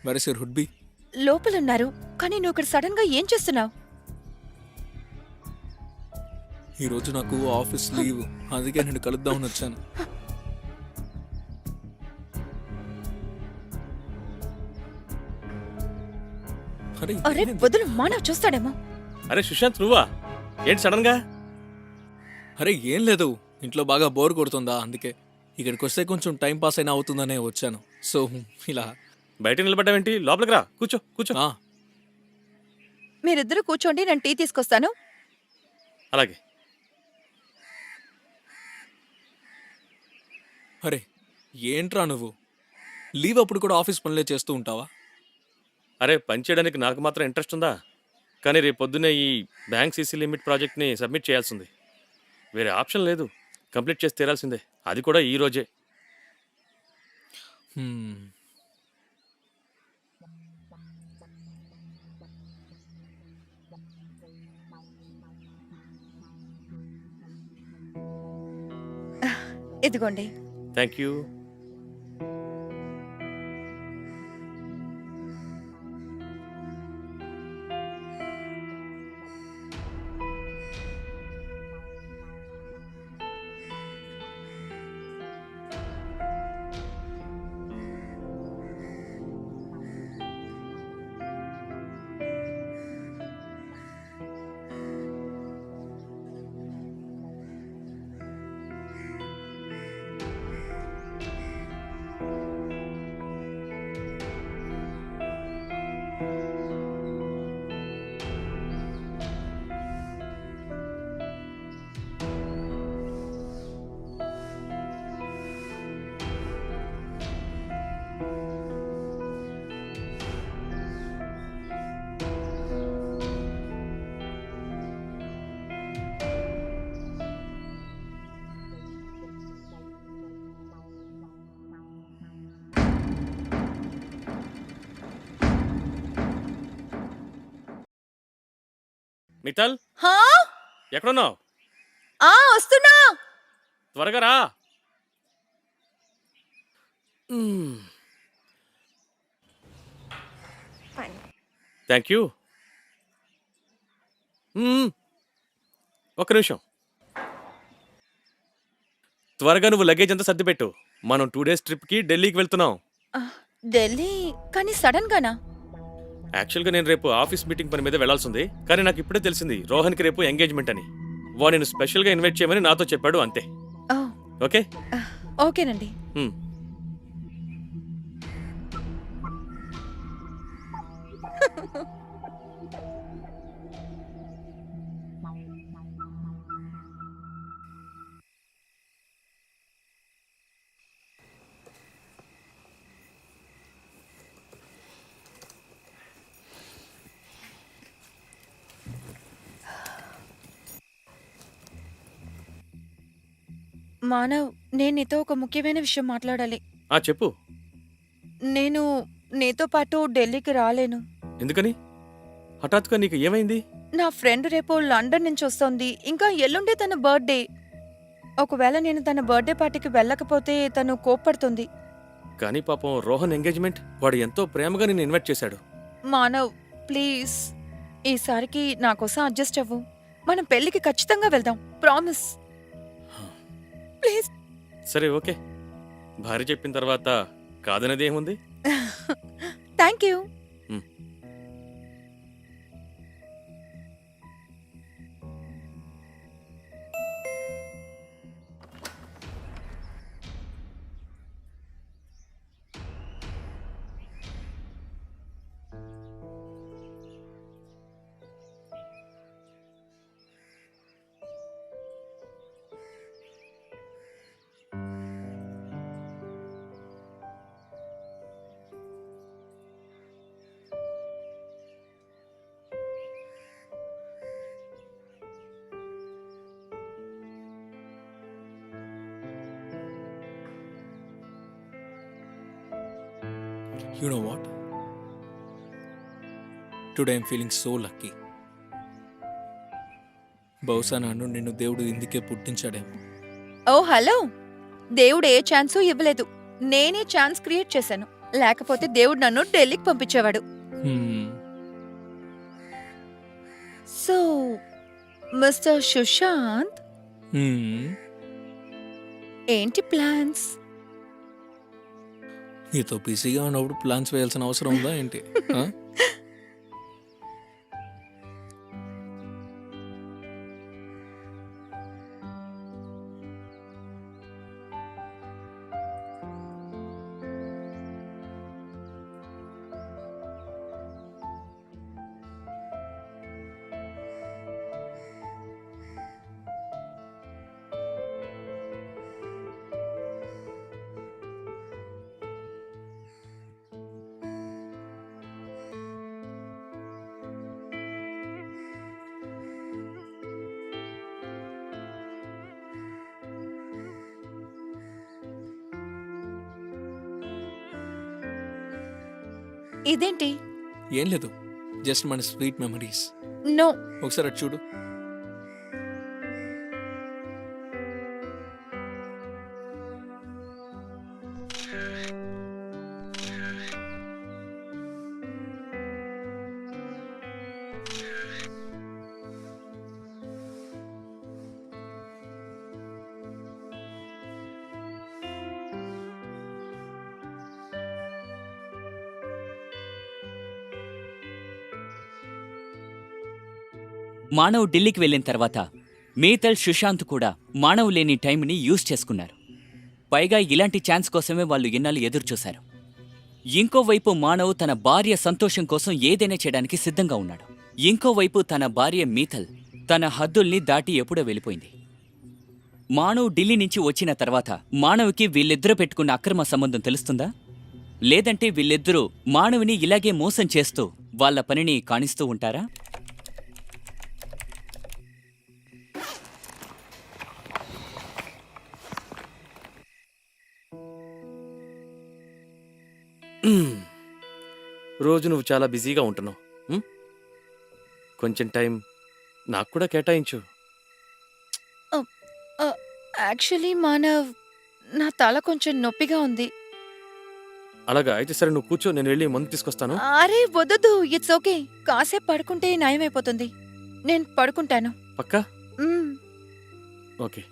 Wear is your hubby? లోపలున్నారు. కానీ నువ్వు ఇక్కడ సడన్ గా ఏం చేస్తున్నావు? ఈ రోజు నాకు ఆఫీస్ లీవ్, అందుకే నేను కలుద్దామని వచ్చాను. అరే అరే ఏమైంది? వదులు, మానవ్ చూస్తాడేమో. అరే సుశాంత్, నువ్వా? ఏంటి సడన్ గా? అరే ఏం లేదు, ఇంట్లో బాగా బోర్ కొడుతుందా, అందుకే ఇక్కడికి వస్తే కొంచెం టైం పాస్ అయినా అవుతుందనే వచ్చాను. సో ఇలా బయట నిలబడ్డావేంటి? లోపలికి రా, కూర్చో కూర్చో. ఆ, మీరిద్దరూ కూర్చోండి, నేను టీ తీసుకొస్తాను. అలాగే. అరే ఏంట్రా నువ్వు లీవ్ అప్పుడు కూడా ఆఫీస్ పనులే చేస్తూ ఉంటావా? అరే పని చేయడానికి నాకు మాత్రం ఇంట్రెస్ట్ ఉందా? కానీ రేపు పొద్దున్నే ఈ బ్యాంక్ సీసీ లిమిట్ ప్రాజెక్ట్ని సబ్మిట్ చేయాల్సింది. వేరే ఆప్షన్ లేదు, కంప్లీట్ చేసి తీరాల్సిందే, అది కూడా ఈ రోజే. హ్మ్. ఇదిగోండి. Thank you. మితల్, హా? ఎక్కడున్నావు? వస్తున్నా. త్వరగా రా. Thank you. ఒక్క నిమిషం, త్వరగా నువ్వు లగేజ్ అంతా సర్దిపెట్టు. మనం 2 days ట్రిప్కి ఢిల్లీకి వెళ్తున్నాం. ఢిల్లీ? కానీ సడన్ గానా? యాక్చువల్గా నేను రేపు ఆఫీస్ మీటింగ్ పని మీద వెళ్లాల్సింది, కానీ నాకు ఇప్పుడే తెలిసింది రోహన్కి రేపు ఎంగేజ్మెంట్ అని. వాడిని స్పెషల్గా ఇన్వైట్ చేయమని నాతో చెప్పాడు, అంతే. ఓ, ఓకే. ఓకేనండి. మానవ్, నేను నీతో ఒక ముఖ్యమైన విషయం మాట్లాడాలి. చెప్పు. నేను నీతో పాటు ఢిల్లీకి రాలేను. ఎందుకని? హఠాత్తుగా నీకు ఏమైంది? నా ఫ్రెండ్ రేపు లండన్ నుంచి వస్తోంది. ఇంకా ఎల్లుండి తన బర్త్డే. ఒకవేళ నేను తన బర్త్డే పార్టీకి వెళ్ళకపోతే తను కోప్పడుతుంది. కానీ పాపం రోహన్ ఎంగేజ్మెంట్, వాడు ఎంతో ప్రేమగా నిన్ను ఇన్వైట్ చేశాడు. మానవ్ ప్లీజ్, ఈసారికి నా కోసం అడ్జస్ట్ అవ్వు. మనం పెళ్లికి ఖచ్చితంగా వెళ్దాం, ప్రామిస్. ప్లీజ్. సరే ఓకే, భార్య చెప్పిన తర్వాత కాదనేది ఏముంది. Thank you. You know what? Today I'm feeling so lucky. బహుశా నన్ను నిన్ను దేవుడు ఇందుకే పుట్టించాడేమో. ఓ హలో, దేవుడు ఏ ఛాన్సు ఇవ్వలేదు, నేనే ఛాన్స్ క్రియేట్ చేశాను. లేకపోతే దేవుడు నన్ను ఢిల్లీకి పంపించేవాడు. హ్మ్. సో మిస్టర్ సుశాంత్, హ్మ్. ఏంటి ప్లాన్స్? నీతో బిజీగా ఉన్నప్పుడు ప్లాన్స్ వేయాల్సిన అవసరం ఉందా ఏంటి? ఆ? ఇదేంటి? ఏం లేదు, జస్ట్ మన స్వీట్ మెమరీస్. నో. ఒకసారి అటు చూడు. మానవ్ ఢిల్లీకి వెళ్ళిన తర్వాత మీతల్ సుశాంత్ కూడా మానవ్ లేని టైంని యూజ్ చేసుకున్నారు. పైగా ఇలాంటి ఛాన్స్ కోసమే వాళ్ళు ఇన్నాళ్ళు ఎదురుచూశారు. ఇంకోవైపు మానవ్ తన భార్య సంతోషం కోసం ఏదైనా చేయడానికి సిద్ధంగా ఉన్నాడు. ఇంకోవైపు తన భార్య మీతల్ తన హద్దుల్ని దాటి ఎప్పుడో వెళ్ళిపోయింది. మానవ్ ఢిల్లీ నుంచి వచ్చిన తర్వాత మానవ్కి వీళ్ళిద్దరూ పెట్టుకున్న అక్రమ సంబంధం తెలుస్తుందా? లేదంటే వీళ్ళిద్దరూ మానవ్ని ఇలాగే మోసం చేస్తూ వాళ్ళ పనిని కానిస్తూ ఉంటారా? రోజు నువ్వు చాలా బిజీగా ఉంటున్నావు. ఉమ్? కొంచెం టైం నాకు కూడా కేటాయించు. యాక్చువల్లీ మానవ్, నా తల కొంచెం నొప్పిగా ఉంది. అలాగా అయితే సరే, నువ్వు కూర్చో, నేను వెళ్ళి మందు తీసుకొస్తాను. అరే వద్దు, ఇట్స్ ఓకే. కాసేపు పడుకుంటే నయమైపోతుంది. నేను పడుకుంటాను. పక్కా? మ్మ్. ఓకే.